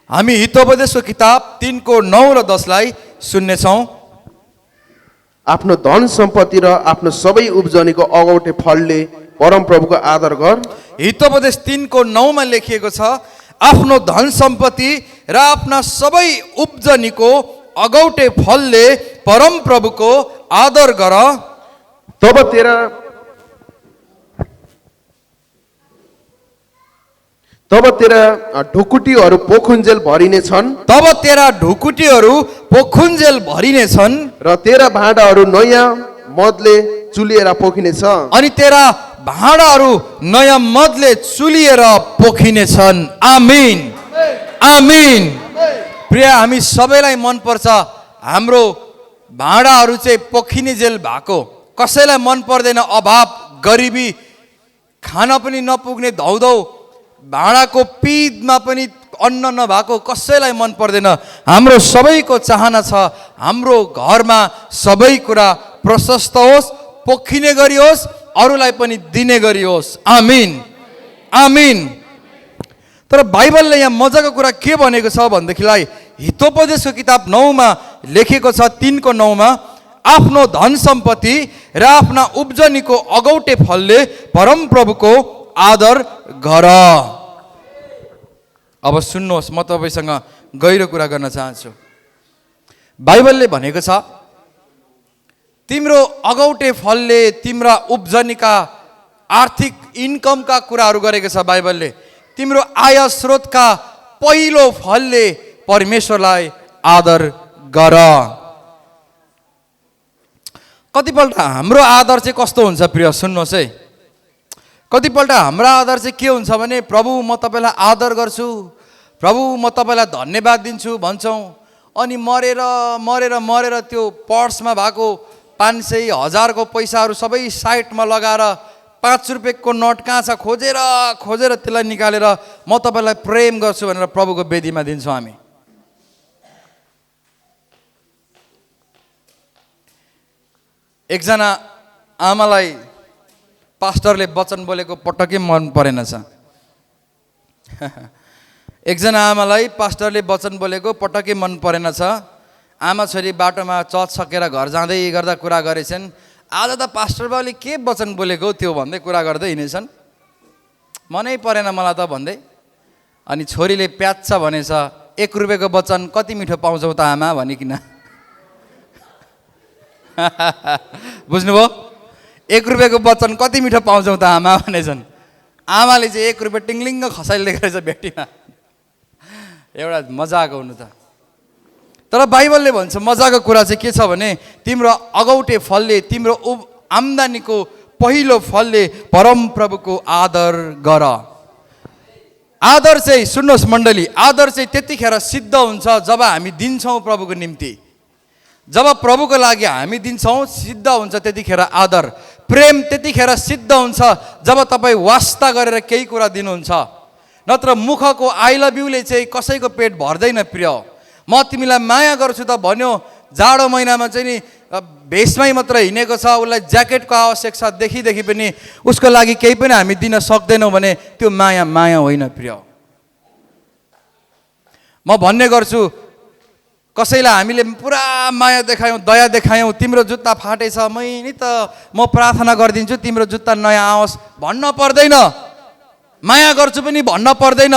हामी हितोपदेशको किताब 3 को 9 र 10 लाई सुन्नेछौँ। आफ्नो धन सम्पत्ति र आफ्नो सबै उब्जनीको अगौटे फलले परम प्रभुको आदर गर। हितोपदेश 3 को 9 मा लेखिएको छ, आफ्नो धन सम्पत्ति र आफ्ना सबै उब्जनीको अगौटे फलले परम प्रभुको आदर गर। तब तेरा ढुकुटीहरू पोखुन्जेल भरिने छन्। तब तेरा ढुकुटीहरू पोखुन्जेल भरिने छन् र तेरा भाँडाहरू नयाँ मदले चुलिएर पोखिनेछ। अनि तेरा भाँडाहरू नयाँ मदले चुलिएर पोखिने छन्। आमीन आमीन। प्रिय, हामी सबैलाई मन पर्छ हाम्रो भाँडाहरू चाहिँ पोखिने जेल भएको। कसैलाई मन पर्दैन अभाव, गरिबी, खान पनि नपुग्ने धौधौ, भाँडाको पिँधमा पनि अन्न नभएको कसैलाई मन पर्दैन। हाम्रो सबैको चाहना छ हाम्रो घरमा सबै कुरा प्रशस्त होस्, पोखिने गरी होस्, अरूलाई पनि दिने गरी होस्। आमीन आमीन। तर बाइबलले यहाँ मजाको कुरा के भनेको छ भनेदेखिलाई हितोपदेशको किताब 9 मा लेखेको छ, 3 को 9 मा, आफ्नो धन सम्पत्ति र आफ्ना उब्जनीको अगौटे फलले परम प्रभुको आदर गर। अब सुन्नुहोस्, म तपाईसँग गहिरो कुरा गर्न चाहन्छु। बाइबलले भनेको छ तिम्रो अगौटे फलले तिम्रा उब्जनीका आर्थिक इन्कमका कुराहरू गरेको छ। बाइबलले तिम्रो आय स्रोतका पहिलो फलले परमेश्वरलाई आदर गर। कतिपल्ट हाम्रो आदर चाहिँ कस्तो हुन्छ प्रिय, सुन्नुहोस् है। कतिपल्ट हाम्रो आदर चाहिँ के हुन्छ भने, प्रभु म तपाईँलाई आदर गर्छु, प्रभु म तपाईँलाई धन्यवाद दिन्छु भन्छौँ। अनि मरेर मरेर मरेर त्यो पर्समा भएको 500, 1000 को पैसाहरू सबै साइडमा लगाएर 5 रुपियाँको नोट कहाँ छ खोजेर खोजेर त्यसलाई निकालेर म तपाईँलाई प्रेम गर्छु भनेर प्रभुको वेदीमा दिन्छौँ हामी। एकजना आमालाई पास्टरले वचन बोलेको पटक्कै मन परेन छ। एकजना आमालाई पास्टरले वचन बोलेको पटक्कै मन परेन छ। आमा छोरी बाटोमा चर्च सकेर घर जाँदै गर्दा कुरा गरेछन्, आज त पास्टर बाबुले के वचन बोलेको त्यो भन्दै कुरा गर्दै हिँडेछन्। मनै परेन मलाई त भन्दै। अनि छोरीले प्याच्छ भनेछ, 1 रुपियाँको वचन कति मिठो पाउँछौ त आमा भनिकिन। बुझ्नुभयो? 1 रुपियाँको वचन कति मिठो पाउँछौ त आमा भनेछन्। आमाले चाहिँ 1 रुपियाँ टिङ्लिङ्ग खसाइले रहेछ भेटीमा। एउटा मजाको हुनु त। तर बाइबलले भन्छ मजाको कुरा चाहिँ के छ भने, तिम्रो अगौटे फलले, तिम्रो आम्दानीको पहिलो फलले परम प्रभुको आदर गर। आदर चाहिँ सुन्नुहोस् मण्डली, आदर चाहिँ त्यतिखेर सिद्ध हुन्छ जब हामी दिन्छौँ प्रभुको निम्ति। जब प्रभुको लागि हामी दिन्छौँ सिद्ध हुन्छ त्यतिखेर आदर। प्रेम त्यतिखेर सिद्ध हुन्छ जब तपाईँ वास्ता गरेर केही कुरा दिनुहुन्छ। नत्र मुखको आई लभ युले चाहिँ कसैको पेट भर्दैन प्रिय। म तिमीलाई माया गर्छु त भन्यो, जाडो महिनामा चाहिँ नि भेषमै मात्र हिँडेको छ, उसलाई ज्याकेटको आवश्यक छ देखिदेखि पनि उसको लागि केही पनि हामी दिन सक्दैनौँ भने त्यो माया माया होइन प्रिय। म भन्ने गर्छु, कसैलाई हामीले पुरा माया देखायौँ, दया देखायौँ, तिम्रो जुत्ता फाटेछ मैले त म प्रार्थना गरिदिन्छु तिम्रो जुत्ता नयाँ आओस् भन्न पर्दैन। माया गर्छु पनि भन्न पर्दैन।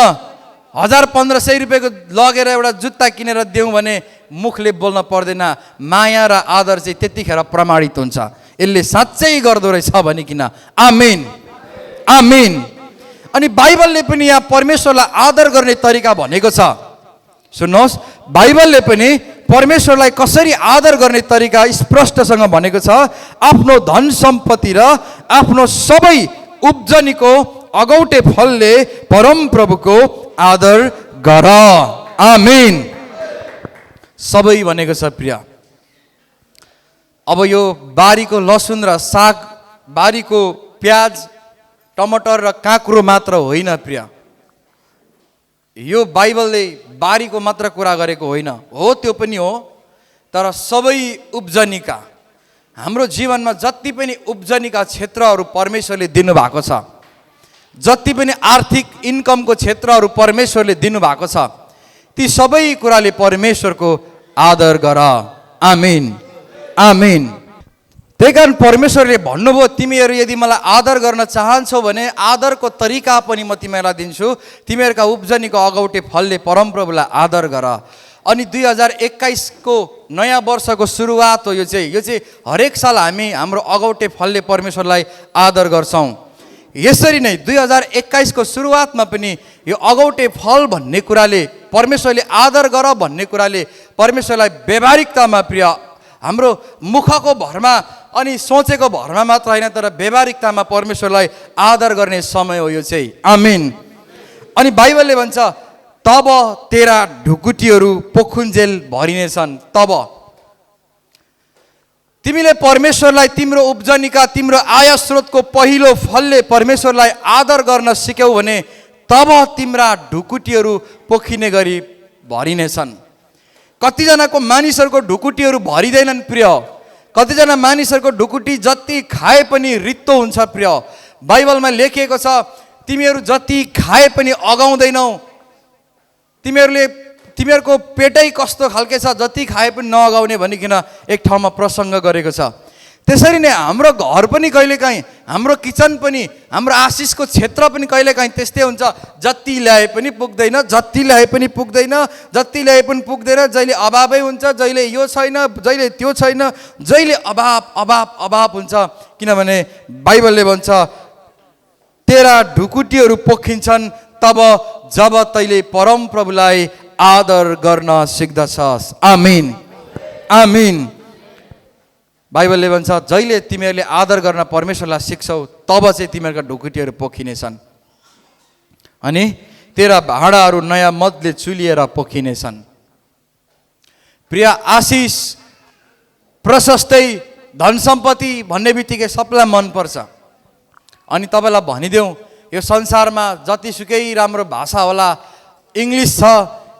1000-1500 रुपियाँको लगेर एउटा जुत्ता किनेर दिउँ भने मुखले बोल्न पर्दैन। माया र आदर चाहिँ त्यतिखेर प्रमाणित हुन्छ, यसले साँच्चै गर्दो रहेछ भनिकिन। आमीन आमीन। अनि बाइबलले पनि यहाँ परमेश्वरलाई आदर गर्ने तरिका भनेको छ। सुन्नुहोस्, बाइबलले पनि परमेश्वरलाई कसरी आदर गर्ने तरिका स्पष्टसँग भनेको छ। आफ्नो धन सम्पत्ति र आफ्नो सबै उब्जनीको अगौटे फलले परम प्रभुको आदर गर। आमीन। सबै भनेको छ प्रिय। अब यो बारीको लसुन र साग, बारीको प्याज, टमाटर र काँक्रो मात्र होइन प्रिय। यो बाइबलले बारीको मात्र कुरा गरेको होइन, हो त्यो पनि हो, तर सबै उब्जनीका, हाम्रो जीवनमा जति पनि उब्जनीका क्षेत्रहरू परमेश्वरले दिनुभएको छ, जति पनि आर्थिक इन्कमको क्षेत्रहरू परमेश्वरले दिनुभएको छ, ती सबै कुराले परमेश्वरको आदर गर। आमीन आमीन। त्यही कारण परमेश्वरले भन्नुभयो तिमीहरू यदि मलाई आदर गर्न चाहन्छौ भने आदरको तरिका पनि म तिमीहरूलाई दिन्छु, तिमीहरूका उब्जनीको अगौटे फलले परमप्रभुलाई आदर गर। अनि 2021 को नयाँ वर्षको सुरुवात हो यो चाहिँ हरेक साल हामी हाम्रो अगौटे फलले परमेश्वरलाई आदर गर्छौँ। यसरी नै 2021 को सुरुवातमा पनि यो अगौटे फल भन्ने कुराले परमेश्वरले आदर गर भन्ने कुराले परमेश्वरलाई व्यावहारिकतामा प्रिय हाम्रो मुखको भरमा अनि सोचेको भरमा मात्र होइन तर व्यावहारिकतामा परमेश्वरलाई आदर गर्ने समय हो यो चाहिँ। आमीन। अनि बाइबलले भन्छ तब तेरा ढुकुटीहरू पोखुन्जेल भरिनेछन्। तब तिमीले परमेश्वरलाई तिम्रो उब्जनीका तिम्रो आय स्रोतको पहिलो फलले परमेश्वरलाई आदर गर्न सिक्यौ भने तब तिम्रा ढुकुटीहरू पोखिने गरी भरिनेछन्। कतिजनाको मानिसहरूको ढुकुटीहरू भरिँदैनन् प्रिय। कतिजना मानिसहरूको ढुकुटी जति खाए पनि रित्तो हुन्छ प्रिय। बाइबलमा लेखिएको छ तिमीहरू जति खाए पनि अगाउँदैनौ, तिमीहरूको पेटै कस्तो खालके छ जति खाए पनि नअगाउने भनिकन एक ठाउँमा प्रसङ्ग गरेको छ। त्यसरी नै हाम्रो घर पनि कहिलेकाहीँ, हाम्रो किचन पनि, हाम्रो आशिषको क्षेत्र पनि कहिलेकाहीँ त्यस्तै हुन्छ। जति ल्याए पनि पुग्दैन, जति ल्याए पनि पुग्दैन, जति ल्याए पनि पुग्दैन। जहिले अभावै हुन्छ, जहिले यो छैन, जहिले त्यो छैन, जहिले अभाव अभाव अभाव हुन्छ। किनभने बाइबलले भन्छ तेरा ढुकुटीहरू पोखिन्छन् तब जब तैले परमप्रभुलाई आदर गर्न सिक्दछस्। आमीन आमीन। बाइबलले भन्छ जहिले तिमीहरूले आदर गर्न परमेश्वरलाई सिक्छौ तब चाहिँ तिमीहरूका ढुकुटीहरू पोखिनेछन् अनि तेरा भाँडाहरू नयाँ मदले चुलिएर पोखिनेछन्। प्रिय आशिष, प्रशस्तै, धन सम्पत्ति भन्ने बित्तिकै सबलाई मनपर्छ। अनि तपाईँलाई भनिदेऊ यो संसारमा जतिसुकै राम्रो भाषा होला, इङ्ग्लिस छ,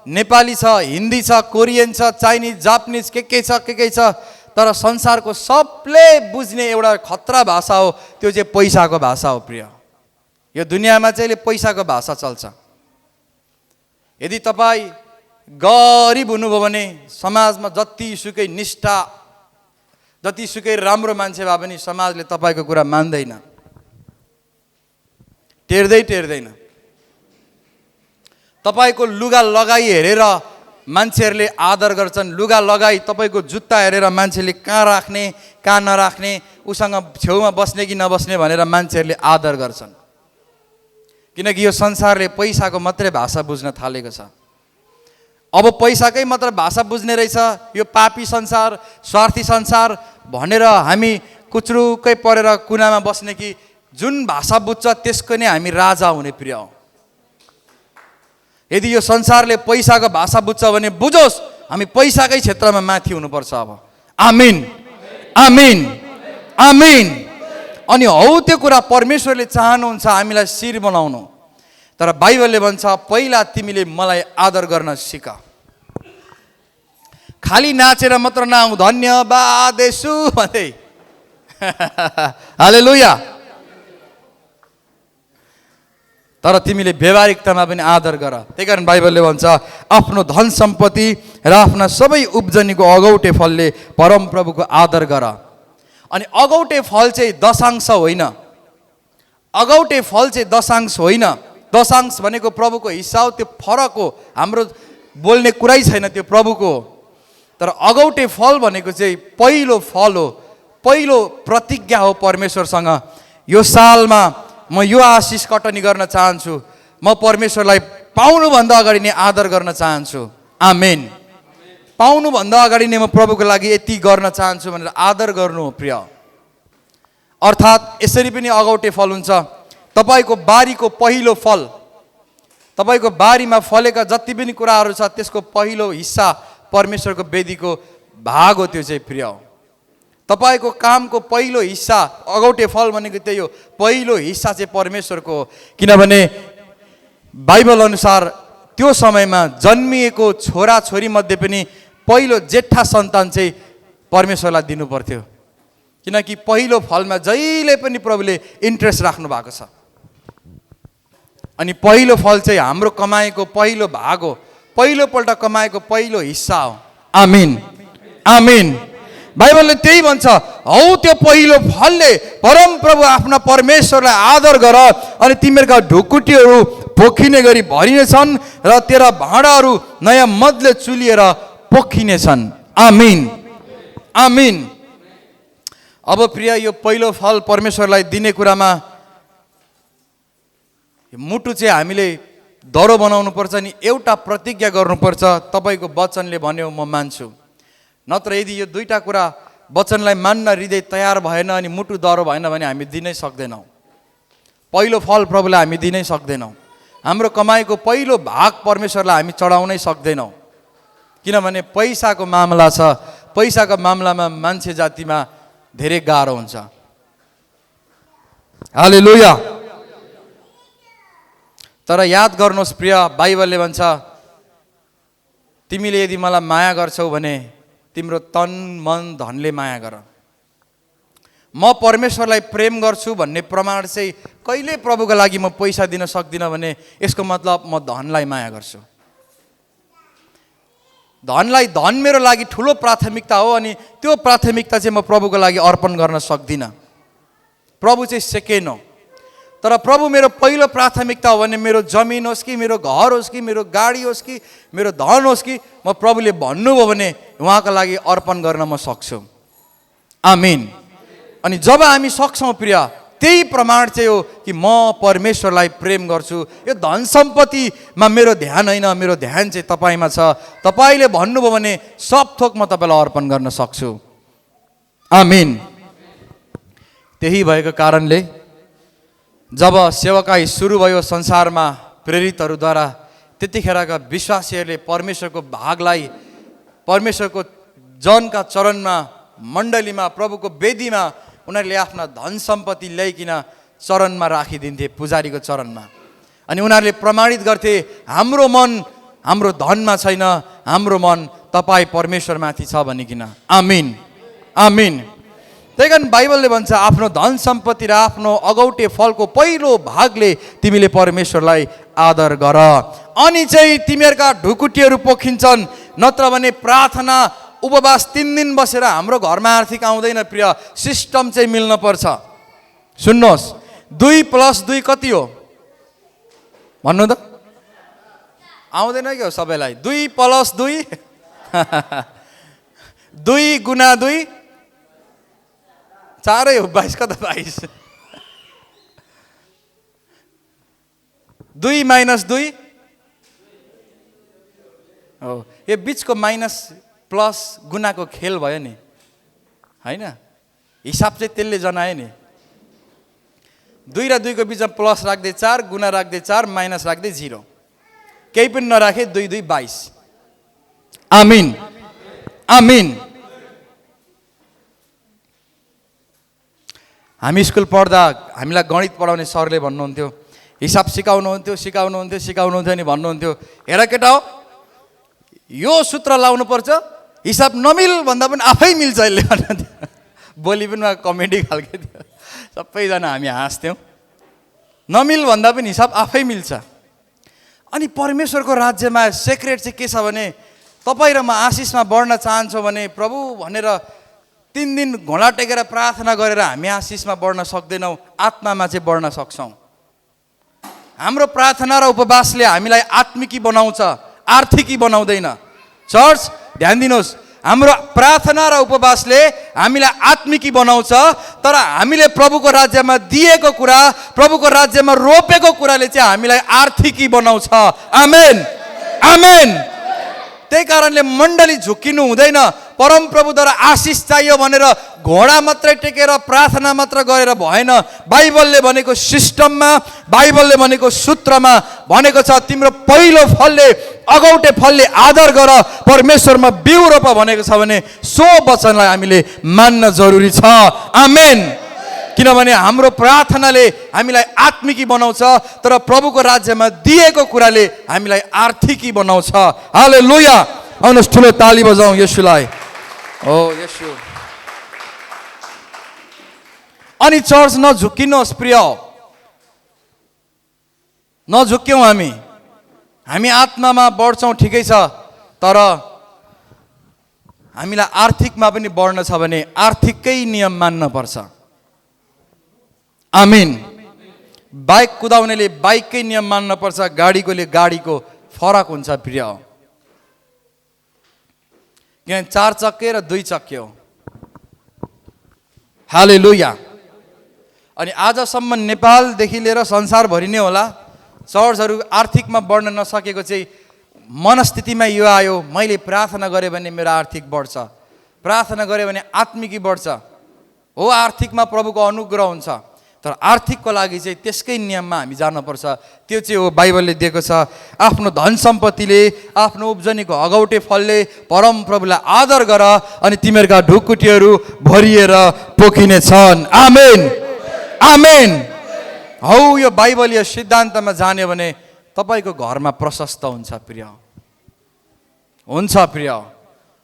नेपाली छ, हिन्दी छ, कोरियन छ, चाइनिज, जापानिज के छ, तर संसारको सबले बुझ्ने एउटा खतरा भाषा हो त्यो चाहिँ पैसाको भाषा हो प्रिय। यो दुनियाँमा चाहिँ पैसाको भाषा चल्छ। यदि तपाईँ गरिब हुनुभयो भने समाजमा जतिसुकै निष्ठा, जतिसुकै राम्रो मान्छे भए पनि समाजले तपाईँको कुरा मान्दैन, टेर्दैन। तपाईँको लुगा लगाई हेरेर मान्छेहरूले आदर गर्छन्। लुगा लगाई तपाईँको जुत्ता हेरेर मान्छेले कहाँ राख्ने कहाँ नराख्ने, उसँग छेउमा बस्ने कि नबस्ने भनेर मान्छेहरूले आदर गर्छन्। किनकि यो संसारले पैसाको मात्रै भाषा बुझ्न थालेको छ। अब पैसाकै मात्र भाषा बुझ्ने रहेछ यो पापी संसार, स्वार्थी संसार भनेर हामी कुचरुकै परेर कुनामा बस्ने कि जुन भाषा बुझ्छ त्यसको नै हामी राजा हुने प्रिय। यदि यो संसारले पैसाको भाषा बुझ्छ भने बुझोस् हामी पैसाकै क्षेत्रमा माथि हुनुपर्छ अब। आमीन आमीन आमीन। अनि हौ त्यो कुरा परमेश्वरले चाहनुहुन्छ हामीलाई शिर बनाउनु। तर बाइबलले भन्छ पहिला तिमीले मलाई आदर गर्न सिक। खाली नाचेर मात्र नआऊ धन्यवाद येशू भन्दै हालेलुया। तर तिमीले व्यावहारिकतामा पनि आदर गर। त्यही कारण बाइबलले भन्छ आफ्नो धन सम्पत्ति र आफ्ना सबै उब्जनीको अगौटे फलले परमप्रभुको आदर गर। अनि अगौटे फल चाहिँ दशांश होइन। अगौटे फल चाहिँ दशांश होइन। दशांश भनेको प्रभुको हिस्सा हो, त्यो फरक हो। हाम्रो बोल्ने कुरै छैन, त्यो प्रभुको हो। तर अगौटे फल भनेको चाहिँ पहिलो फल हो, पहिलो प्रतिज्ञा हो परमेश्वरसँग। यो सालमा म यो आशिष कटनी गर्न चाहन्छु, म परमेश्वरलाई पाउनुभन्दा अगाडि नै आदर गर्न चाहन्छु। आमेन। पाउनुभन्दा अगाडि नै म प्रभुको लागि यति गर्न चाहन्छु भनेर आदर गर्नु हो प्रिय। अर्थात् यसरी पनि अगौटे फल हुन्छ। तपाईँको बारीको पहिलो फल, तपाईँको बारीमा फलेका जति पनि कुराहरू छ त्यसको पहिलो हिस्सा परमेश्वरको वेदीको भाग हो। त्यो चाहिँ प्रिय तपाईँको कामको पहिलो हिस्सा अगौटे फल भनेको त्यही हो। पहिलो हिस्सा चाहिँ परमेश्वरको हो। किनभने बाइबल अनुसार त्यो समयमा जन्मिएको छोरा छोरी मध्ये पनि पहिलो जेठा सन्तान चाहिँ परमेश्वरलाई दिनु पर्थ्यो। किनकि पहिलो फलमा जहिले पनि प्रभुले इन्ट्रेस्ट राख्नु भएको छ। अनि पहिलो फल चाहिँ हाम्रो कमाइको पहिलो भाग हो, पहिलोपल्ट कमाएको पहिलो हिस्सा हो। आमिन आमिन। बाइबलले त्यही भन्छ, हौ त्यो पहिलो फलले परमप्रभु आफ्ना परमेश्वरलाई आदर गर अनि तिमीहरूका ढुकुटीहरू पोखिने गरी भरिनेछन् र तेरा भाँडाहरू नयाँ मदले चुलिएर पोखिनेछन्। आमिन आमिन। अब प्रिय, यो पहिलो फल परमेश्वरलाई दिने कुरामा मुटु चाहिँ हामीले दह्रो बनाउनु पर्छ नि, एउटा प्रतिज्ञा गर्नुपर्छ, तपाईँको वचनले भन्यो म मान्छु। नत्र यदि यो दुईटा कुरा वचनलाई मान्न हृदय तयार भएन अनि मुटु दह्रो भएन भने हामी दिनै सक्दैनौँ। पहिलो फल प्रभुलाई हामी दिनै सक्दैनौँ। हाम्रो कमाइको पहिलो भाग परमेश्वरलाई हामी चढाउनै सक्दैनौँ, किनभने पैसाको मामला छ। पैसाको मामलामा मान्छे जातिमा धेरै गाह्रो हुन्छ। हालेलुया। तर याद गर्नुहोस् प्रिय, बाइबलले भन्छ तिमीले यदि मलाई माया गर्छौ भने तिम्रो तन मन धनले माया गर। म परमेश्वरलाई प्रेम गर्छु भन्ने प्रमाण चाहिँ कहिले प्रभुको लागि म पैसा दिन सक्दिनँ भने यसको मतलब म धनलाई माया गर्छु। धन मेरो लागि ठुलो प्राथमिकता हो अनि त्यो प्राथमिकता चाहिँ म प्रभुको लागि अर्पण गर्न सक्दिनँ। प्रभु चाहिँ सेकेन्ड हो। तर प्रभु मेरो पहिलो प्राथमिकता हो भने मेरो जमिन होस् कि मेरो घर होस् कि मेरो गाडी होस् कि मेरो धन होस् कि म प्रभुले भन्नुभयो भने उहाँको लागि अर्पण गर्न म सक्छु। आमिन। अनि जब हामी सक्छौँ प्रिय, त्यही प्रमाण चाहिँ हो कि म परमेश्वरलाई प्रेम गर्छु। यो धन सम्पत्तिमा मेरो ध्यान होइन, मेरो ध्यान चाहिँ तपाईँमा छ। तपाईँले भन्नुभयो भने सब थोक म तपाईँलाई अर्पण गर्न सक्छु। आमिन। त्यही भएको कारणले जब सेवकाई सुरु भयो संसारमा प्रेरितहरूद्वारा, त्यतिखेरका विश्वासीहरूले परमेश्वरको भागलाई परमेश्वरको जनका चरणमा, मण्डलीमा, प्रभुको वेदीमा उनीहरूले आफ्ना धन सम्पत्ति ल्याइकन चरणमा राखिदिन्थे, पुजारीको चरणमा। अनि उनीहरूले प्रमाणित गर्थे, हाम्रो मन हाम्रो धनमा छैन, हाम्रो मन तपाईँ परमेश्वरमाथि छ भनिकन। आमिन आमिन। त्यही कारण बाइबलले भन्छ आफ्नो धन सम्पत्ति र आफ्नो अगौटे फलको पहिलो भागले तिमीले परमेश्वरलाई आदर गर, अनि चाहिँ तिमीहरूका ढुकुटीहरू पोखिन्छन्। नत्र भने प्रार्थना उपवास 3 दिन बसेर हाम्रो घरमा आर्थिक आउँदैन प्रिय। सिस्टम चाहिँ मिल्न पर्छ। सुन्नुहोस्, 2 + 2 कति हो भन्नु त? आउँदैन क्या हो सबैलाई? 2 + 2 2 गुणा 2 4 हो, 22 कता 22। 2 - 2 हो। यो बिचको माइनस प्लस गुणाको खेल भयो नि, होइन? हिसाब चाहिँ त्यसले जनायो नि। 2 र 2 को बिचमा प्लस राख्दै 4, गुणा राख्दै 4, माइनस राख्दै 0, केही पनि नराखे 2 - 2 = 22। आमिन आमिन। हामी स्कुल पढ्दा हामीलाई गणित पढाउने सरले भन्नुहुन्थ्यो, हिसाब सिकाउनुहुन्थ्यो नि भन्नुहुन्थ्यो, हेर केटा हो, यो सूत्र लाउनु पर्छ, हिसाब नमिल भन्दा पनि आफै मिल्छ यसले भन्नुहुन्थ्यो। बोली पनि कमेडी खालको थियो। सबैजना हामी हाँस्थ्यौँ। नमिल भन्दा पनि हिसाब आफै मिल्छ। अनि परमेश्वरको राज्यमा सेक्रेट चाहिँ के छ भने, तपाईँ र म आशिषमा बढ्न चाहन्छौँ भने प्रभु भनेर 3 दिन घोडा टेकेर प्रार्थना गरेर हामी आशिषमा बढ्न सक्दैनौँ, आत्मामा चाहिँ बढ्न सक्छौँ। हाम्रो प्रार्थना र उपवासले हामीलाई आत्मिकी बनाउँछ, आर्थिकी बनाउँदैन। चर्च ध्यान दिनुहोस्, हाम्रो प्रार्थना र उपवासले हामीलाई आत्मिकी बनाउँछ, तर हामीले प्रभुको राज्यमा दिएको कुरा, प्रभुको राज्यमा रोपेको कुराले चाहिँ हामीलाई आर्थिकी बनाउँछ। आमेन आमेन। त्यही कारणले मण्डली झुक्किनु हुँदैन। परमप्रभुद्वारा आशिष चाहियो भनेर घोडा मात्रै टेकेर प्रार्थना मात्र गरेर भएन। बाइबलले भनेको सिस्टममा, बाइबलले भनेको सूत्रमा भनेको छ, तिम्रो पहिलो फलले, अगौटे फलले आदर गर, परमेश्वरमा बिउ रोप भनेको छ भने सो वचनलाई हामीले मान्न जरुरी छ। आमेन। किनभने हाम्रो प्रार्थनाले हामीलाई आत्मिकी बनाउँछ, तर प्रभुको राज्यमा दिएको कुराले हामीलाई आर्थिकी बनाउँछ। हालेलुया। आउनुहोस् ठुलो ताली बजाउँ येशूलाई। ओ येशू। अनि चर्च नझुक्किनुहोस् प्रिय, नझुक्क्यौँ हामी। हामी आत्मामा बढ्छौँ ठिकै छ, तर हामीलाई आर्थिकमा पनि बढ्न छ भने आर्थिककै नियम मान्न पर्छ। आमिन। बाइक कुदाउनेले बाइककै नियम मान्न पर्छ, गाडीकोले गाडीको। फरक हुन्छ प्रिय। किन 4 चक्के र 2 चक्के हो। हालेलुया। अनि आजसम्म नेपालदेखि लिएर संसारभरि नै होला चर्चहरू आर्थिकमा बढ्न नसकेको चाहिँ मनस्थितिमा यो आयो, मैले प्रार्थना गरेँ भने मेरो आर्थिक बढ्छ, प्रार्थना गरेँ भने आत्मिकी बढ्छ। हो, आर्थिकमा प्रभुको अनुग्रह हुन्छ, तर आर्थिकको लागि चाहिँ त्यसकै नियममा हामी जानुपर्छ। त्यो चाहिँ हो बाइबलले दिएको छ। आफ्नो धन सम्पत्तिले, आफ्नो उब्जनीको अगौटे फलले परम प्रभुलाई आदर गर अनि तिमीहरूका ढुकुटीहरू भरिएर पोखिने छन्। आमेन, आमेन। हौ, यो बाइबलीय सिद्धान्तमा जान्यो भने तपाईँको घरमा प्रशस्त हुन्छ प्रिय, हुन्छ प्रिय।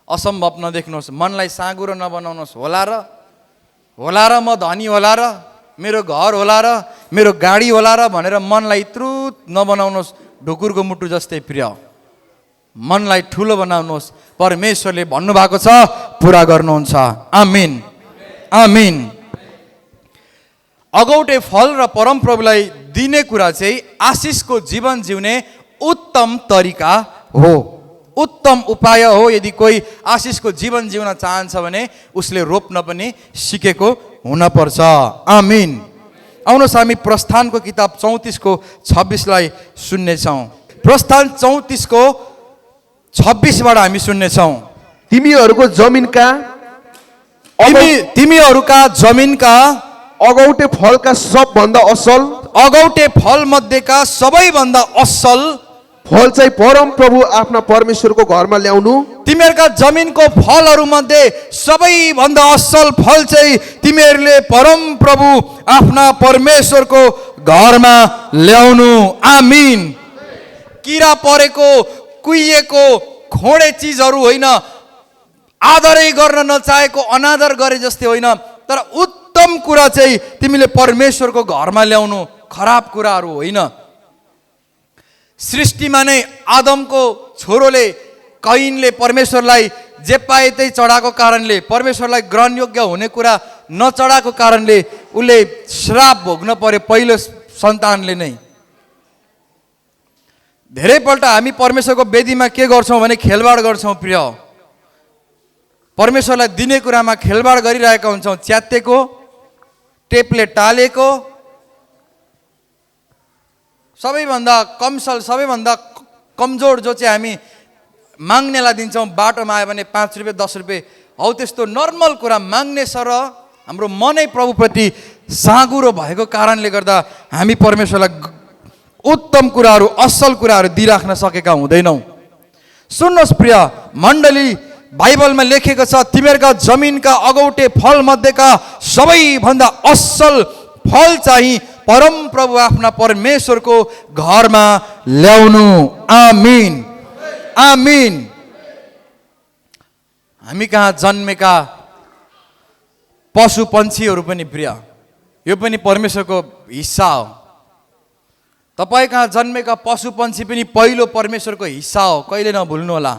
असम्भव नदेख्नुहोस्, मनलाई साँगुरो नबनाउनुहोस्। होला र म धनी होला र मेरो घर होला र मेरो गाडी होला र भनेर मनलाई त्रुत नबनाउनुहोस्। ढुकुरको मुटु जस्तै प्रिय, मनलाई ठुलो बनाउनुहोस्। परमेश्वरले भन्नुभएको छ पुरा गर्नुहुन्छ। आमिन, आमिन। अगौटे फल र परमप्रभुलाई दिने कुरा चाहिँ आशिषको जीवन जिउने उत्तम तरिका हो, उत्तम उपाय हो। यदि कोही आशिषको जीवन जिउन चाहन्छ भने उसले रोप्न पनि सिकेको हुनपर्छ। आमिन। आउनुहोस् हामी प्रस्थानको किताब 34:26 सुन्नेछौँ। प्रस्थान 34:26बाट हामी सुन्नेछौँ। तिमीहरूको जमिनका अगौटे फलका सबभन्दा असल, अगौटे फल मध्येका सबैभन्दा असल फल चाहिँ परम प्रभु आफ्ना परमेश्वरको घरमा ल्याउनु। तिमीहरूका जमिनको फलहरू मध्ये सबैभन्दा असल फल चाहिँ तिमीहरूले परम प्रभु आफ्ना परमेश्वरको घरमा ल्याउनु। आमिन। किरा परेको, कुहिएको, खोडे चिजहरू होइन, आदरै गर्न नचाहेको अनादर गरे जस्तै होइन, तर उत्तम कुरा चाहिँ तिमीले परमेश्वरको घरमा ल्याउनु, खराब कुराहरू होइन। सृष्टिमा नै आदमको छोरोले कैनले परमेश्वरलाई जे पाए त्यही चढाएको कारणले, परमेश्वरलाई ग्रहणयोग्य हुने कुरा नचढाएको कारणले उसले श्राप भोग्न पर्यो पहिलो सन्तानले नै। धेरैपल्ट हामी परमेश्वरको वेदीमा के गर्छौँ भने खेलबाड गर्छौँ प्रिय। परमेश्वरलाई दिने कुरामा खेलबाड गरिरहेका हुन्छौँ। च्यातेको, टेपले टालेको, सबैभन्दा कमसल, सबैभन्दा कमजोर जो चाहिँ हामी माग्नेलाई दिन्छौँ। बाटोमा आयो भने 5 रुपियाँ 10 रुपियाँ, हौ त्यस्तो नर्मल कुरा माग्ने सर हाम्रो मनै प्रभुप्रति साँगुरो भएको कारणले गर्दा हामी परमेश्वरलाई उत्तम कुराहरू, असल कुराहरू दिइराख्न सकेका हुँदैनौँ। सुन्नुहोस् प्रिय मण्डली, बाइबलमा लेखेको छ तिमीहरूका जमिनका अगौटे फल मध्येका सबैभन्दा असल फल चाहिँ परम प्रभु आफ्ना परमेश्वरको घरमा ल्याउनु। आमिन, आमिन। हामी कहाँ जन्मेका पशु पन्छीहरू पनि प्रिय, यो पनि परमेश्वरको हिस्सा हो। तपाईँ कहाँ जन्मेका पशु पन्छी पनि पहिलो परमेश्वरको हिस्सा हो, कहिले नभुल्नु होला।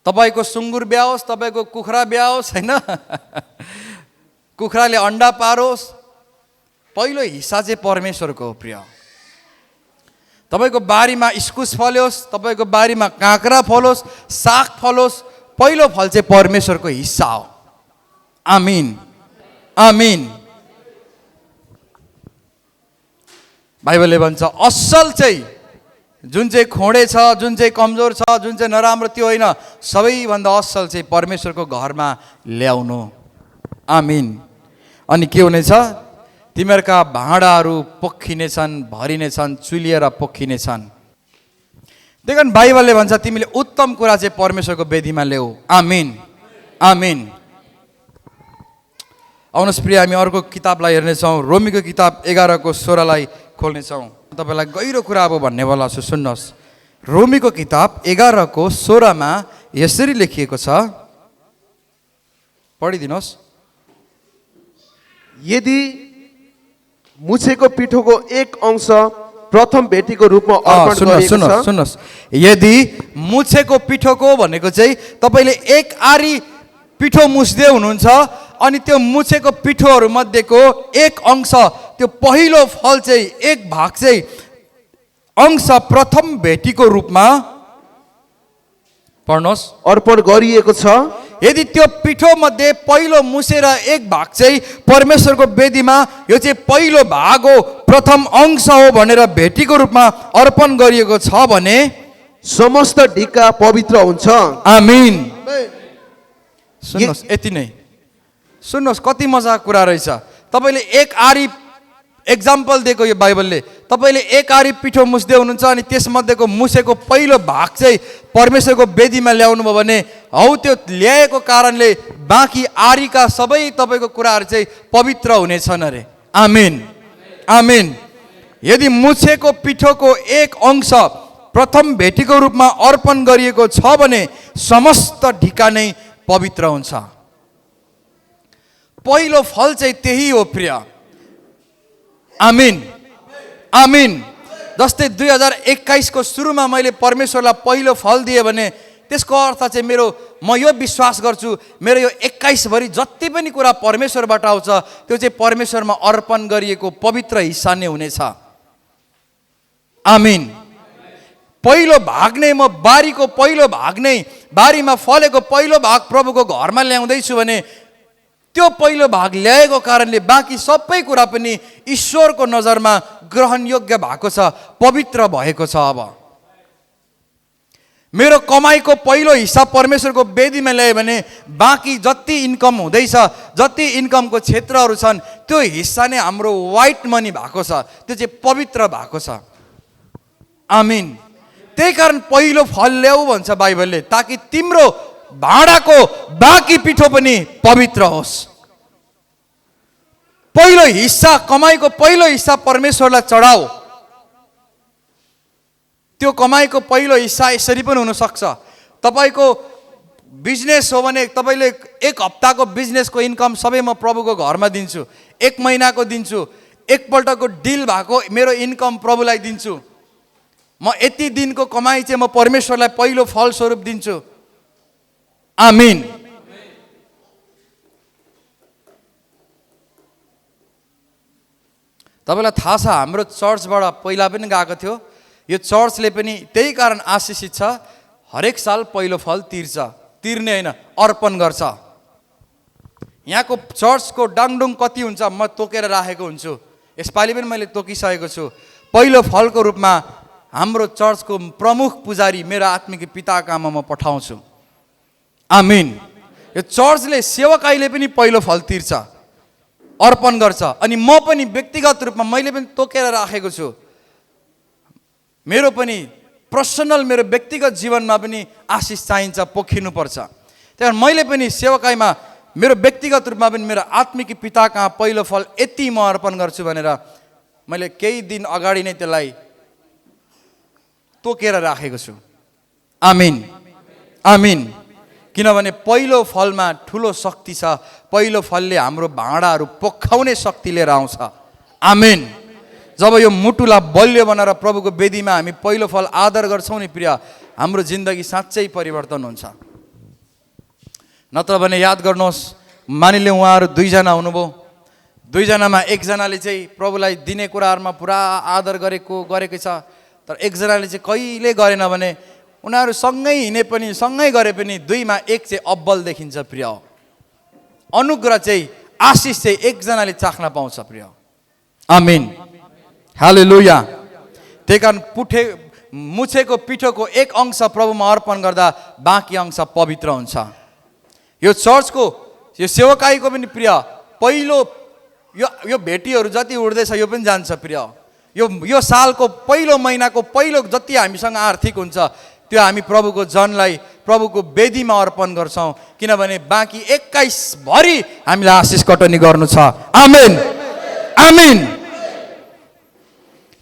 तपाईँको सुँगुर ब्याओस्, तपाईँको कुखुरा ब्याओस् होइन, कुखुराले अन्डा पारोस्, पहिलो हिस्सा चाहिँ परमेश्वरको हो प्रिय। तपाईँको बारीमा इस्कुस फल्योस्, तपाईँको बारीमा काँक्रा फलोस्, साग फलोस्, पहिलो फल चाहिँ परमेश्वरको हिस्सा हो। आमिन, आमिन। बाइबलले भन्छ असल चाहिँ जुन चाहिँ खोडे छ, जुन चाहिँ कमजोर छ, जुन चाहिँ नराम्रो त्यो होइन, सबैभन्दा असल चाहिँ परमेश्वरको घरमा ल्याउनु। आमिन। अनि के हुनेछ? तिमीहरूका भाँडाहरू पोखिनेछन्, भरिनेछन्, चुलिएर पोखिनेछन्। त्यही कारण बाइबलले भन्छ तिमीले उत्तम कुरा चाहिँ परमेश्वरको वेदीमा ल्याऊ। आमिन, आमिन। आउनुहोस् प्रिय हामी अर्को किताबलाई हेर्नेछौँ। रोमीको किताब 11:16 खोल्नेछौँ। तपाईँलाई गहिरो कुरा अब भन्नेवाला छु, सुन्नुहोस्। रोमीको किताब 11:16 यसरी लेखिएको छ, पढिदिनुहोस्। यदि मुछेको पिठोको एक अंश प्रथम भेटीको रूपमा अर्पण गरिएको छ। सुन्नुहोस् सुन्नुहोस्, यदि मुछेको पिठोको भनेको चाहिँ तपाईँले एक आरी पिठो मुछ्दै हुनुहुन्छ अनि त्यो मुछेको पिठोहरू मध्येको एक अंश, त्यो पहिलो फल चाहिँ एक भाग चाहिँ अंश प्रथम भेटीको रूपमा पढ्नुहोस् अर्पण गरिएको छ। यदि त्यो पिठो मध्ये पहिलो मुसेर एक भाग चाहिँ परमेश्वरको वेदीमा यो चाहिँ पहिलो भाग हो, प्रथम अंश हो भनेर भेटीको रूपमा अर्पण गरिएको छ भने समस्त ढिका पवित्र हुन्छ। आमीन। सुन्नुहोस्, यति नै सुन्नुहोस्, कति मजाको कुरा रहेछ। तपाईँले एक आरी एक्जाम्पल दिएको यो बाइबलले, तपाईँले एक आरी पिठो मुस्दै हुनुहुन्छ अनि त्यसमध्येको मुसेको पहिलो भाग चाहिँ परमेश्वरको वेदीमा ल्याउनु भयो भने हौ त्यो ल्याएको कारणले बाँकी आरीका सबै तपाईँको कुराहरू चाहिँ पवित्र हुनेछन् अरे। आमीन आमीन। यदि मुछेको पिठोको एक अंश प्रथम भेटीको रूपमा अर्पण गरिएको छ भने समस्त ढिका नै पवित्र हुन्छ। पहिलो फल चाहिँ त्यही हो प्रिय। आमीन आमीन। जस्तै 2021 को सुरुमा मैले परमेश्वरलाई पहिलो फल दिएँ भने त्यसको अर्थ चाहिँ म यो विश्वास गर्छु मेरो यो 21 भरि जति पनि कुरा परमेश्वरबाट आउँछ त्यो चाहिँ परमेश्वरमा अर्पण गरिएको पवित्र हिस्सा नै हुनेछ। आमीन। पहिलो भाग नै म बारीको पहिलो भाग नै, बारीमा फलेको पहिलो भाग प्रभुको घरमा ल्याउँदैछु भने त्यो पहिलो भाग ल्याएको कारणले बाँकी सबै कुरा पनि ईश्वरको नजरमा ग्रहणयोग्य भएको छ, पवित्र भएको छ। अब मेरो कमाईको पहिलो हिस्सा परमेश्वरको वेदीमा ल्यायो भने बाँकी जति इन्कम हुँदैछ, जति इन्कमको क्षेत्रहरू छन् त्यो हिस्सा नै हाम्रो व्हाइट मनी भएको छ, त्यो चाहिँ पवित्र भएको छ। आमीन। त्यही कारण पहिलो फल ल्याऊ भन्छ बाइबलले, ताकि तिम्रो भाँडाको बाँकी पिठो पनि पवित्र होस्। पहिलो हिस्सा, कमाईको पहिलो हिस्सा परमेश्वरलाई चढाऊ। त्यो कमाईको पहिलो हिस्सा यसरी पनि हुन सक्छ, तपाईको बिजनेस हो भने तपाईले एक हप्ताको बिजनेसको इन्कम सबै म प्रभुको घरमा दिन्छु, एक महिनाको दिन्छु, एकपल्टको डिल भएको मेरो इन्कम प्रभुलाई दिन्छु, म यति दिनको कमाई चाहिँ म परमेश्वरलाई पहिलो फल स्वरूप दिन्छु। आमीन। तपाईलाई थाहा छ हाम्रो चर्चबाट पहिला पनि गएको थियो, यो चर्चले पनि त्यही कारण आशिषित छ, हरेक साल पहिलो फल तिर्ने होइन अर्पण गर्छ। यहाँको चर्चको डाङडुङ कति हुन्छ म तोकेर राखेको हुन्छु, यसपालि पनि मैले तोकिसकेको छु। पहिलो फलको रूपमा हाम्रो चर्चको प्रमुख पुजारी मेरो आत्मिक पिताको आमा म पठाउँछु। आमीन। यो चर्चले सेवकाईले पनि पहिलो फल तिर्छ, अर्पण गर्छ, अनि म पनि व्यक्तिगत रूपमा मैले पनि तोकेर राखेको छु। मेरो पनि पर्सनल, मेरो व्यक्तिगत जीवनमा पनि आशिष चाहिन्छ, पोखिनुपर्छ। त्यही कारण मैले पनि सेवकाईमा मेरो व्यक्तिगत रूपमा पनि मेरो आत्मिक पिता कहाँ पहिलो फल यति म अर्पण गर्छु भनेर मैले केही दिन अगाडि नै त्यसलाई तोकेर राखेको छु। आमीन आमीन। किनभने पहिलो फलमा ठुलो शक्ति छ, पहिलो फलले हाम्रो भाँडाहरू पोखाउने शक्ति लिएर आउँछ। आमीन। जब यो मुटुलाई बलियो बनाएर प्रभुको वेदीमा हामी पहिलो फल आदर गर्छौँ नि प्रिय, हाम्रो जिन्दगी साँच्चै परिवर्तन हुन्छ। नत्र भने याद गर्नुहोस्, मानिले उहाँहरू दुईजना हुनुभयो, दुईजनामा एकजनाले चाहिँ प्रभुलाई दिने कुराहरूमा पुरा आदर गरेकै छ, तर एकजनाले चाहिँ कहिले गरेन भने उनीहरू सँगै हिँडे पनि सँगै गरे पनि दुईमा एक चाहिँ अब्बल देखिन्छ प्रिय। अनुग्रह चाहिँ, आशिष चाहिँ एकजनाले चाख्न पाउँछ प्रिय। आमीन हालेलुया। त्यही कारण मुछेको पिठोको एक अंश प्रभुमा अर्पण गर्दा बाँकी अंश पवित्र हुन्छ। यो चर्चको, यो सेवकाईको पनि प्रिय पहिलो यो भेटीहरू जति उड्दैछ यो पनि जान्छ प्रिय। यो सालको पहिलो महिनाको पहिलो जति हामीसँग आर्थिक हुन्छ त्यो हामी प्रभुको जनलाई प्रभुको वेदीमा अर्पण गर्छौँ, किनभने बाँकी 21 भरि हामीलाई आशिष कटनी गर्नु छ। आमीन आमीन।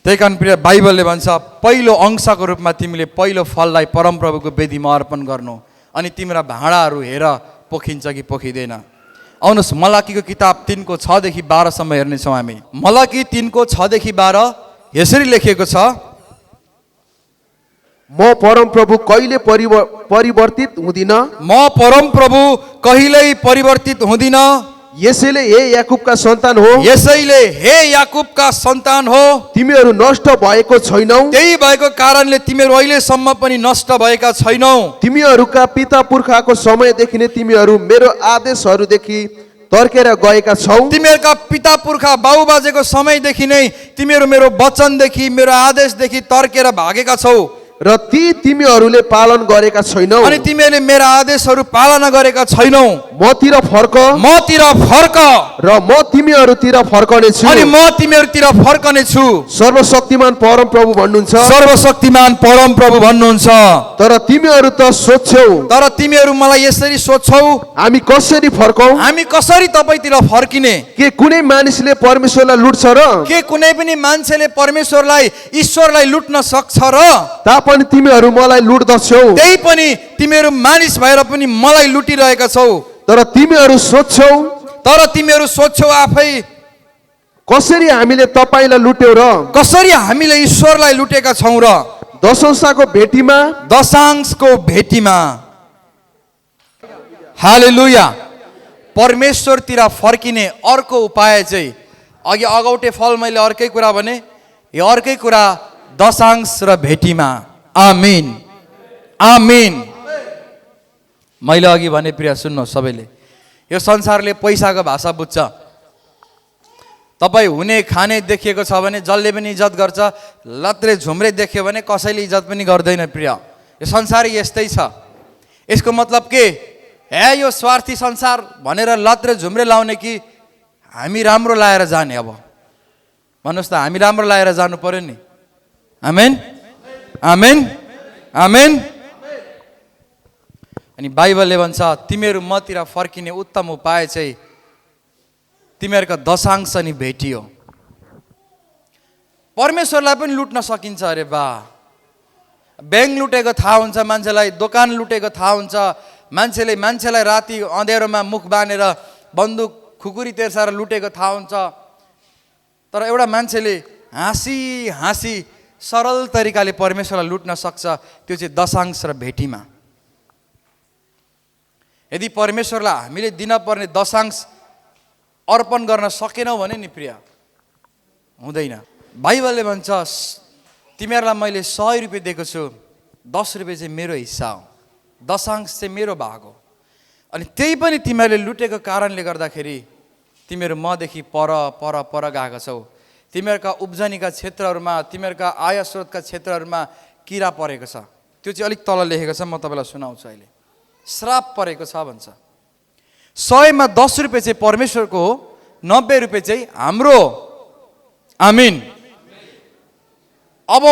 त्यही कारण प्रिय बाइबलले भन्छ पहिलो अंशको रूपमा तिमीले पहिलो फललाई परमप्रभुको वेदीमा अर्पण गर्नु, अनि तिम्रा भाँडाहरू हेर पोखिन्छ कि पोखिँदैन। आउनुहोस् मलाकीको किताब 3 को 6 देखि 12 सम्म हेर्नेछौँ हामी। मलाकी 3 को 6 देखि 12 यसरी लेखिएको छ, म परमप्रभु कहिले परिवर्तित हुँदिन, म परमप्रभु कहिल्यै परिवर्तित हुँदिन, यसैले हे याकुबका सन्तान हो, यसैले हे याकुबका सन्तान हो, तिमीहरू नष्ट भएको छैनौ, त्यही भएको कारणले तिमीहरू अहिलेसम्म पनि नष्ट भएका छैनौ। तिमीहरूका पिता पुर्खाको समयदेखि नै तिमीहरू मेरो आदेशहरूदेखि तर्केर गएका छौ, तिमीहरूका पिता पुर्खा बाबुबाजेको समयदेखि नै तिमीहरू मेरो वचनदेखि मेरो आदेशदेखि तर्केर भागेका छौ, र ती तिमीहरूले पालन गरेका छैनौ, अनि तिमीहरूले मेरा आदेशहरू पालना गरेका छैनौ। मतिर फर्क मतिर फर्क, र म तिमीहरूतिर फर्कनेछु। अनि म तिमीहरूतिर फर्कने छु। सर्वशक्तिमान परमप्रभु भन्नुहुन्छ, सर्वशक्तिमान परमप्रभु भन्नुहुन्छ, तर तिमीहरू त सोध्छौ तर तिमीहरू मलाई यसरी सोध्छौ, हामी कसरी फर्कौं, हामी कसरी तपाईँतिर फर्किने? के कुनै मानिसले परमेश्वरलाई लुट्छ र? के कुनै पनि मान्छेले परमेश्वरलाई ईश्वरलाई लुट्न सक्छ र? तापनि तिमीहरू मलाई लुट्दछौ, त्यही पनि तिमीहरू मानिस भएर पनि मलाई लुटिरहेका छौ। तर तिमीहरू सोध्छौ तर तिमीहरू सोध्छौ आफै, कसरी हामीले तपाईलाई लुट्यौ र? कसरी हामीले ईश्वरलाई लुटेका छौँ र? दशंशाको भेटीमा दशांशको भेटीमा। हालेलुया। परमेश्वरतिर फर्किने अर्को उपाय चाहिँ, अघि अगौटे फल मैले अर्कै कुरा भने, यो अर्कै कुरा दशांश र भेटीमा। आमीन, आमीन। मैले अघि भने प्रिय सुन्नु सबैले, यो संसारले पैसाको भाषा बुझ्छ। तपाईँ हुने खाने देखिएको छ भने जसले पनि इज्जत गर्छ, लत्रे झुम्रे देख्यो भने कसैले इज्जत पनि गर्दैन प्रिय। यो संसार यस्तै छ। यसको मतलब के? हे यो स्वार्थी संसार भनेर लत्रे झुम्रे लाउने कि हामी राम्रो लाएर जाने? अब भन्नुहोस् त, हामी राम्रो लाएर जानु पर्यो नि। आमेन, आमेन, आमेन। अनि बाइबलले भन्छ, तिमीहरू मतिर फर्किने उत्तम उपाय चाहिँ तिमीहरूका दशांश नि भेटियो। परमेश्वरलाई पनि लुट्न सकिन्छ अरे बा। ब्याङ्क लुटेको थाहा हुन्छ मान्छेलाई, दोकान लुटेको थाहा हुन्छ मान्छेले, मान्छेलाई राति अँध्यारोमा मुख बाँधेर बन्दुक खुकुरी तेर्साएर लुटेको थाहा हुन्छ। तर एउटा मान्छेले हाँसी हाँसी सरल तरिकाले परमेश्वरलाई लुट्न सक्छ, त्यो चाहिँ दशांश र भेटीमा। यदि परमेश्वरलाई हामीले दिनपर्ने दशांश अर्पण गर्न सकेनौँ भने नि प्रिय, हुँदैन। बाइबलले भन्छ, तिमीहरूलाई मैले 100 रुपियाँ दिएको छु, 10 रुपियाँ चाहिँ मेरो हिस्सा हो, दशांश चाहिँ मेरो भाग हो। अनि त्यही पनि तिमीहरूले लुटेको कारणले गर्दाखेरि तिमीहरू मदेखि पर पर पर गएका छौ। तिमीहरूका उब्जनीका क्षेत्रहरूमा, तिमीहरूका आय स्रोतका क्षेत्रहरूमा किरा परेको छ। त्यो चाहिँ अलिक तल लेखेको छ, म तपाईँलाई सुनाउँछु अहिले। श्राप परेको छ भन्छ। 100मा 10 रुपियाँ चाहिँ परमेश्वरको हो, 90 रुपियाँ चाहिँ हाम्रो। आमिन। अब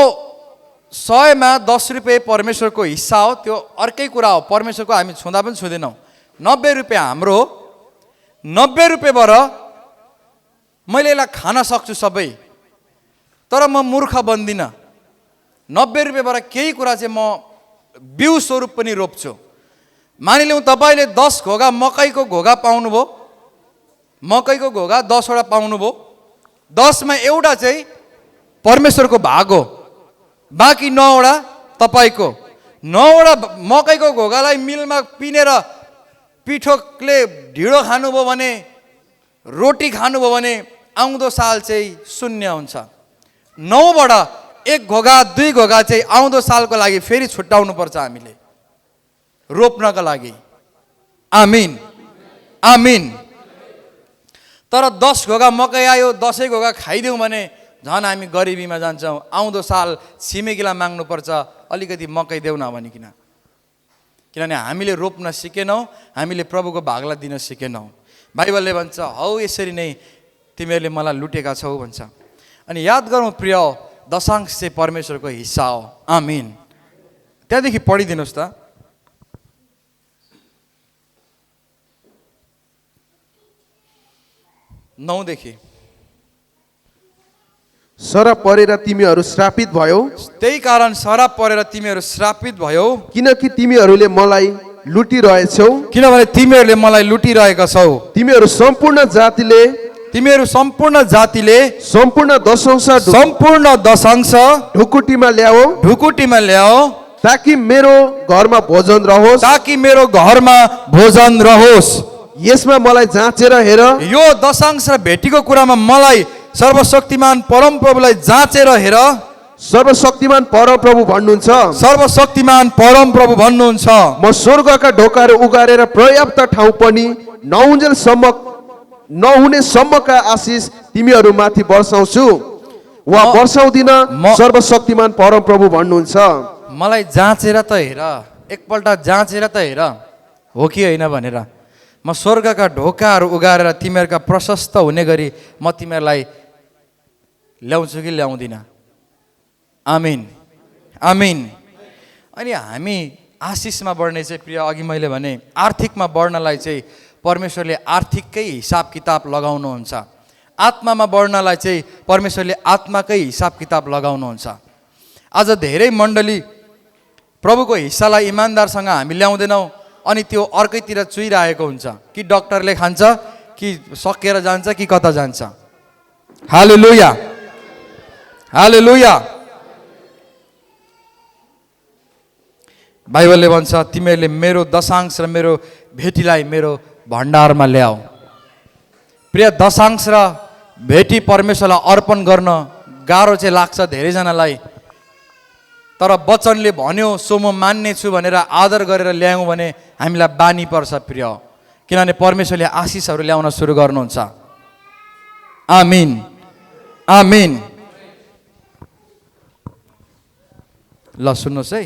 100मा 10 रुपियाँ परमेश्वरको हिस्सा हो, त्यो अर्कै कुरा हो। परमेश्वरको हामी छुँदा पनि छुँदैनौँ। 90 रुपियाँ हाम्रो हो। 90 रुपियाँबाट मैले यसलाई खान सक्छु सबै, तर म मूर्ख बन्दिनँ। 90 रुपियाँबाट केही कुरा चाहिँ म बिउ स्वरूप पनि रोप्छु। मानिलिउँ तपाईँले 10 घोगा मकैको घोगा पाउनुभयो, मकैको घोगा 10 वटा पाउनुभयो। 10मा एउटा चाहिँ परमेश्वरको भाग हो, बाँकी 9 वटा तपाईँको। 9 वटा मकैको घोगालाई मिलमा पिनेर पिठोले ढिँडो खानुभयो भने, रोटी खानुभयो भने आउँदो साल चाहिँ 0 हुन्छ। 9बाट 1 घोगा 2 घोगा चाहिँ आउँदो सालको लागि फेरि छुट्याउनु पर्छ हामीले, रोप्नका लागि। आमिन, आमिन। तर 10 घोगा मकै आयो, 10 घोगा खाइदिउँ भने झन् हामी गरिबीमा जान्छौँ। आउँदो साल छिमेकीलाई माग्नुपर्छ, अलिकति मकै देऊ न भनिकन। किनभने हामीले रोप्न सिकेनौँ, हामीले प्रभुको भागलाई दिन सिकेनौँ। बाइबलले भन्छ, हौ यसरी नै तिमीहरूले मलाई लुटेका छौ भन्छ। अनि याद गरौँ प्रिय, दशांश चाहिँ परमेश्वरको हिस्सा हो। आमिन। त्यहाँदेखि पढिदिनुहोस् त। नौदेखि। श्राप परेर तिमीहरू श्रापित भयो, त्यही कारण श्राप परेर तिमीहरू श्रापित भयो, किनकि तिमीहरूले मलाई लुटिरहेछौ, किनभने तिमीहरूले मलाई लुटिरहेका छौ। तिमीहरू सम्पूर्ण जातिले तिमीहरू सम्पूर्ण जातिले सम्पूर्ण दशांश सम्पूर्ण दशांश ढुकुटीमा ल्याओ, ढुकुटीमा ल्याओ, ताकि मेरो घरमा भोजन रहोस्। ताकि मेरो घरमा भोजन रहोस्। यसमा मलाई जाँचेर हेर। यो दशांश र भेटीको कुरामा मलाई सर्वशक्तिमान परमप्रभुलाई जाँचेर हेर। सर्वशक्तिमान परमप्रभु भन्नुहुन्छ, सर्वशक्तिमान परमप्रभु भन्नुहुन्छ, म स्वर्गका ढोकाहरू उगारेर पर्याप्त ठाउँ पनि नहुने सम्मका आशिष तिमीहरूमाथि वर्षाउँछु वा वर्षाउँदिन। सर्वशक्तिमान परमप्रभु भन्नुहुन्छ। मलाई जाँचेर त हेर, एकपल्ट जाँचेर त हेर हो कि होइन भनेर। म स्वर्गका ढोकाहरू उगारेर तिमीहरूका प्रशस्त हुने गरी म तिमीहरूलाई ल्याउँछु कि ल्याउँदिनँ। आमिन, आमिन। अनि हामी आशिषमा बढ्ने चाहिँ प्रिय, अघि मैले भने आर्थिकमा बढ्नलाई चाहिँ परमेश्वरले आर्थिककै हिसाब किताब लगाउनुहुन्छ। आत्मामा बढ्नलाई चाहिँ परमेश्वरले आत्माकै हिसाब किताब लगाउनुहुन्छ। आज धेरै मण्डली प्रभुको हिस्सालाई इमान्दारसँग हामी ल्याउँदैनौँ, अनि त्यो अर्कैतिर चुइरहेको हुन्छ। कि डक्टरले खान्छ, कि सकेर जान्छ, कि कता जान्छ। हालेलुया, हालेलुया। बाइबलले भन्छ, तिमीहरूले मेरो दशांश र मेरो भेटीलाई मेरो भण्डारमा ल्याऊ। प्रिय, दशांश र भेटी परमेश्वरलाई अर्पण गर्न गाह्रो चाहिँ लाग्छ धेरैजनालाई। तर वचनले भन्यो सो म मान्ने छु भनेर आदर गरेर ल्यायौँ भने हामीलाई बानी पर्छ प्रिय, किनभने परमेश्वरले आशिषहरू ल्याउन सुरु गर्नुहुन्छ। आमिन, आमिन। ल सुन्नुहोस् है,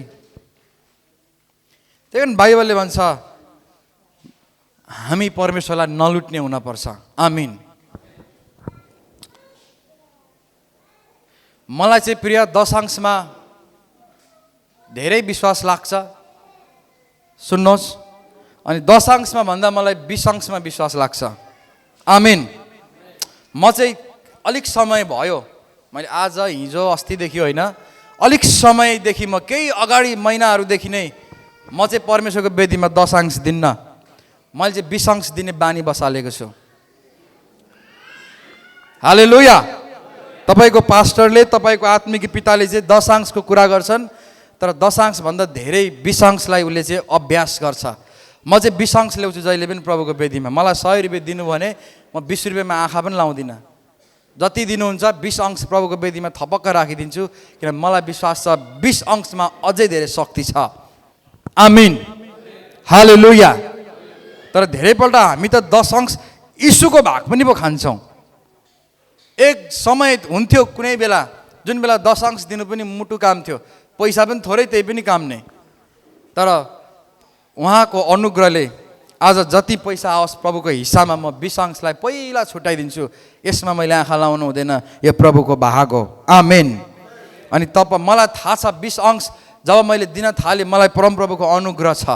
त्यही कारण बाइबलले भन्छ हामी परमेश्वरलाई नलुट्ने हुनपर्छ। आमिन। मलाई चाहिँ प्रिय दशांशमा धेरै विश्वास लाग्छ। सुन्नुहोस्, अनि दशांशमा भन्दा मलाई 20 अंशमा विश्वास लाग्छ। आमिन। म चाहिँ अलिक समय भयो, मैले आज हिजो अस्तिदेखि होइन, अलिक समयदेखि म केही अगाडि महिनाहरूदेखि नै म चाहिँ परमेश्वरको वेदीमा दशांश दिन्न। मैले चाहिँ 20 अंश दिने बानी बसालेको छु। हालेलुया। तपाईँको पास्टरले, तपाईँको आत्मिक पिताले चाहिँ दशांशको कुरा गर्छन्, तर दशांश भन्दा धेरै 20 अंशलाई उसले चाहिँ अभ्यास गर्छ। म चाहिँ 20 अंश ल्याउँछु जहिले पनि प्रभुको वेदीमा। मलाई 100 रुपियाँ दिनु भने म 20 रुपियाँमा आँखा पनि लाउँदिनँ। जति दिनुहुन्छ 20 अंश प्रभुको वेदीमा थपक्क राखिदिन्छु, किन मलाई विश्वास छ 20 अंशमा अझै धेरै शक्ति छ। आमिन, हालेलुया। तर धेरैपल्ट हामी त 10 अंश यीशुको भाग पनि पो खान्छौँ। एक समय हुन्थ्यो कुनै बेला, जुन बेला 10 अंश दिनु पनि मुटु काम थियो, पैसा पनि थोरै, त्यही पनि काम नै। तर उहाँको अनुग्रहले आज जति पैसा आओस् प्रभुको हिस्सामा म 20 अंशलाई पहिला छुट्याइदिन्छु। यसमा मैले आँखा लाउनु हुँदैन, यो प्रभुको भाग हो। आमेन। अनि मलाई थाहा छ 20 अंश जब मैले दिन थालेँ, मलाई परमप्रभुको अनुग्रह छ,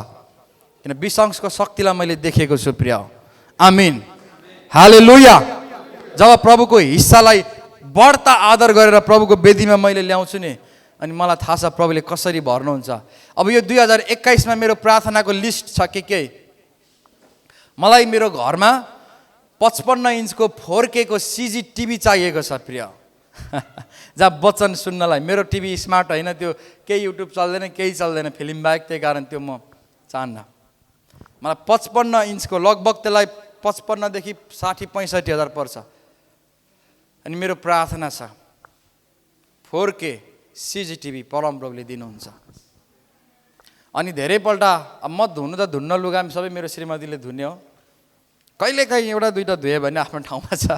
किन 20 अंशको शक्तिलाई मैले देखेको छु प्रिय। आमिन, हालेलुया। जब प्रभुको हिस्सालाई बढ्ता आदर गरेर प्रभुको वेदीमा मैले ल्याउँछु नि, अनि मलाई थाहा छ प्रभुले कसरी भर्नुहुन्छ। अब यो 2021मा मेरो प्रार्थनाको लिस्ट छ के मलाई मेरो घरमा 55 इन्चको 4K को CCTV चाहिएको छ प्रिय। जहाँ वचन सुन्नलाई, मेरो टिभी स्मार्ट होइन, त्यो केही युट्युब चल्दैन, केही चल्दैन फिल्म बाहेक, त्यही कारण त्यो म चाहन्न। मलाई 55 इन्चको लगभग त्यसलाई 55 देखि 60-65 हजार पर्छ। अनि मेरो प्रार्थना छ 4K CCTV परमप्रभुले दिनुहुन्छ। अनि धेरैपल्ट अब म धुनु त धुन्न लुगा सबै मेरो श्रीमतीले धुने हो, कहिलेकाहीँ एउटा दुईटा धुए भने आफ्नो ठाउँमा छ।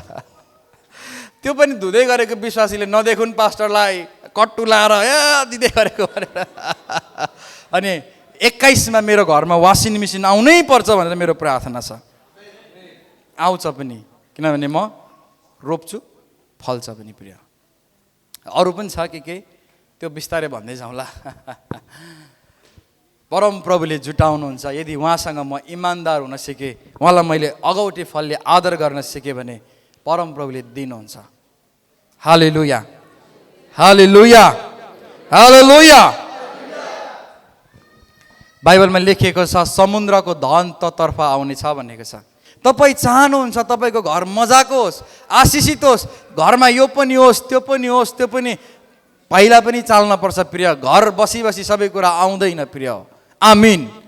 त्यो पनि धुँदै गरेको विश्वासीले नदेखुन् पास्टरलाई कट्टु लाएर दिँदै गरेको भनेर। अनि 21मा मेरो घरमा वासिङ मेसिन आउनै पर्छ भनेर मेरो प्रार्थना छ। आउँछ पनि, किनभने म रोप्छु, फल्छ पनि प्रिय। अरू पनि छ के त्यो बिस्तारै भन्दै जाउँला। परमप्रभुले जुटाउनुहुन्छ। यदि उहाँसँग म इमान्दार हुन सिकेँ, उहाँलाई मैले अगौटे फलले आदर गर्न सिकेँ भने परमप्रभुले दिनुहुन्छ। हालेलुया, हालेलुया, हालेलुया। बाइबलमा लेखिएको छ समुद्रको धन ततर्फ आउनेछ भनेको छ। तपाईँ चाहनुहुन्छ तपाईँको घर मजाको होस्, आशिषित होस्, घरमा यो पनि होस्, त्यो पनि होस्, त्यो पनि पहिला पनि चाल्नुपर्छ प्रिय। घर बसी बसी सबै कुरा आउँदैन प्रिय। आमिन।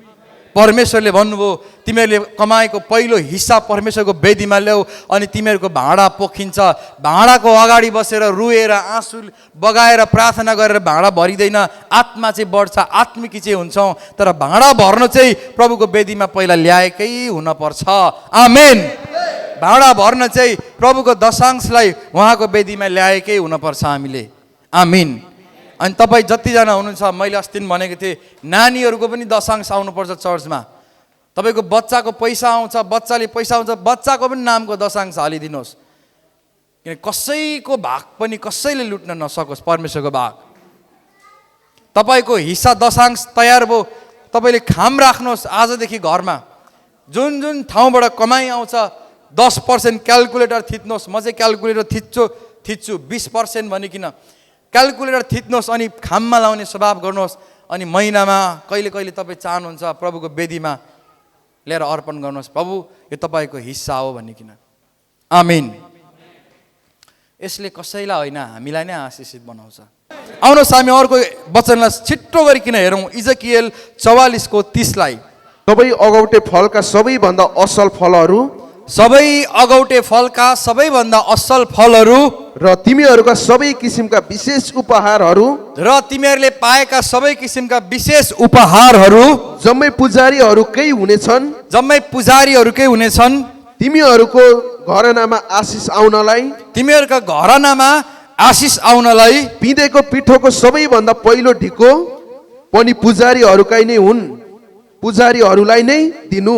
परमेश्वरले भन्नुभयो तिमीहरूले कमाएको पहिलो हिस्सा परमेश्वरको वेदीमा ल्याऊ अनि तिमीहरूको भाँडा पोखिन्छ। भाँडाको अगाडि बसेर रोएर आँसु बगाएर प्रार्थना गरेर भाँडा भरिँदैन, आत्मा चाहिँ बढ्छ, आत्मिकी चाहिँ हुन्छौँ। तर भाँडा भर्न चाहिँ प्रभुको वेदीमा पहिला ल्याएकै हुनपर्छ। आमेन। भाँडा भर्न चाहिँ प्रभुको दशांशलाई उहाँको वेदीमा ल्याएकै हुनपर्छ हामीले। आमिन। अनि तपाईँ जतिजना हुनुहुन्छ, मैले अस्ति पनि भनेको थिएँ, नानीहरूको पनि दशांश आउनुपर्छ चर्चमा। तपाईँको बच्चाको पैसा आउँछ, बच्चाले पैसा आउँछ, बच्चाको पनि नामको दशांश हालिदिनुहोस्। किन कसैको भाग पनि कसैले लुट्न नसकोस्, परमेश्वरको भाग। तपाईँको हिस्सा दशांश तयार भयो, तपाईँले खाम राख्नुहोस् आजदेखि घरमा। जुन जुन ठाउँबाट कमाइ आउँछ 10% क्यालकुलेटर थिच्नुहोस्। म चाहिँ क्यालकुलेटर थिच्छु 20% भनिकन क्यालकुलेटर थिच्नुहोस् अनि खाममा लाउने स्वभाव गर्नुहोस्। अनि महिनामा कहिले कहिले तपाईँ चाहनुहुन्छ प्रभुको वेदीमा लिएर अर्पण गर्नुहोस्, प्रभु यो तपाईँको हिस्सा हो भनिकन। आमिन। यसले कसैलाई होइन हामीलाई नै आशिषित बनाउँछ। आउनुहोस् हामी अर्को वचनलाई छिट्टो गरिकन हेरौँ। इजकिएल 44:30 सबै अगौटे फलका सबैभन्दा असल फलहरू सबै अगौटे फलका सबैभन्दा असल फलहरू र तिमीहरूका सबै किसिमका विशेष उपहारहरू र तिमीहरूले पाएका सबै किसिमका विशेष उपहारहरू जम्मै पुजारीहरूकै हुनेछन्। जम्मै पुजारीहरूकै हुनेछन्। तिमीहरूको घरनामा आशिष आउनलाई तिमीहरूका घरनामा आशिष आउनलाई पिँधेको पिठोको सबैभन्दा पहिलो ढिको पनि पुजारीहरूकै नै हुन्, पुजारीहरूलाई नै दिनु।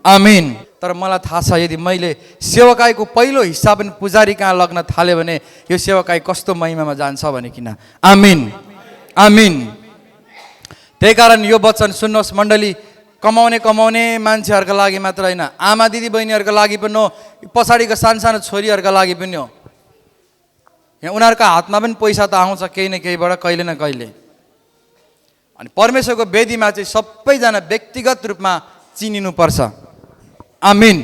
आमिन। तर मलाई थाहा छ यदि मैले सेवकाईको पहिलो हिस्सा पनि पुजारी कहाँ लग्न थाल्यो भने यो सेवकाई कस्तो महिमामा जान्छ भनिकन। आमिन। आमिन। त्यही कारण यो वचन सुन्नुहोस् मण्डली, कमाउने मान्छेहरूका लागि मात्र होइन, आमा दिदी बहिनीहरूका लागि पनि हो, पछाडिको सानो छोरीहरूका लागि पनि हो। यहाँ उनीहरूको हातमा पनि पैसा त आउँछ केही न केहीबाट, कहिले न कहिले। अनि परमेश्वरको वेदीमा चाहिँ सबैजना व्यक्तिगत रूपमा चिनिनुपर्छ। आमिन।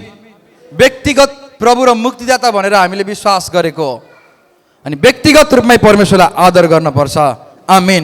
व्यक्तिगत प्रभु र मुक्तिदाता भनेर हामीले विश्वास गरेको हो अनि व्यक्तिगत रूपमै परमेश्वरलाई आदर गर्नुपर्छ। आमिन।